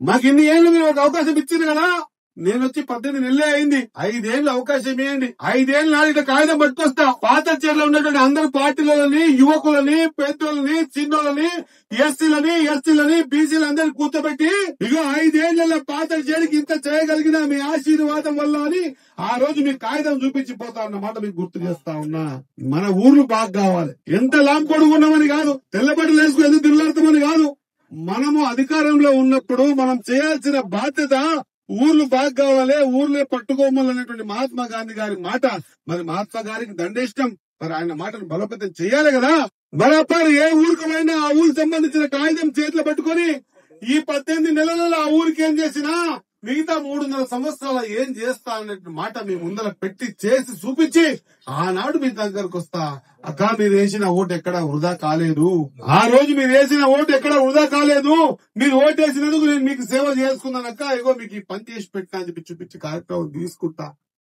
మాకు ఇన్ని ఏళ్ళు మీరు ఒక అవకాశం ఇచ్చింది కదా. నేను వచ్చి 18 నెలలే అయింది. 5 ఏళ్ళు అవకాశం ఇవ్వండి. 5 ఏళ్ళు నాడు ఇట్లా కాగితం పట్టుకొస్తా. పాత చీరలో ఉన్నటువంటి అందరు పార్టీలని, యువకులని, పెద్దోళ్ళని, చిన్నోళ్ళని, ఎస్సీలని, బీసీలు అందరిని కూర్చోబెట్టి ఇగో 5 ఏళ్ల పాత చీరకి ఇంత చేయగలిగిన మీ ఆశీర్వాదం వల్ల అని ఆ రోజు మీ కాగితం చూపించి పోతా అన్నమాట మీకు గుర్తు చేస్తా ఉన్నా. మన ఊర్లు బాగా కావాలి. ఎంత లాంగ్ పొడుగున్నామని కాదు, తెల్లబట్టలు వేసుకుని ఎందుకు తిరుగుతామని కాదు. మనము అధికారంలో ఉన్నప్పుడు మనం చేయాల్సిన బాధ్యత ఊర్లు బాగా కావాలి, ఊర్లే పట్టుకోమన్నటువంటి మహాత్మా గాంధీ గారి మాట. మరి మహాత్మా గారికి దండేష్టం. మరి ఆయన మాటను బలోపేతం చేయాలి కదా. బరాబర్ ఏ ఊరికమైనా ఆ ఊరికి సంబంధించిన కాగితం చేతిలో పట్టుకొని ఈ 18 నెలలలో ఆ ఊరికి ఏం చేసినా మిగతా 300 సంవత్సరాలు ఏం చేస్తా అనే మాట మీ ముందర పెట్టి చేసి చూపించి ఆనాడు మీ దగ్గరకు వస్తా. అక్క మీరు వేసిన ఓటు ఎక్కడ వృధా కాలేదు. ఆ రోజు మీరు వేసిన ఓటు ఎక్కడ వృధా కాలేదు. మీరు ఓటు వేసినందుకు నేను మీకు సేవ చేసుకున్నానక్క. ఇగో మీకు ఈ పని చేసి పెట్టినా అని చెప్పి చూపించి కార్యక్రమం తీసుకుంటా.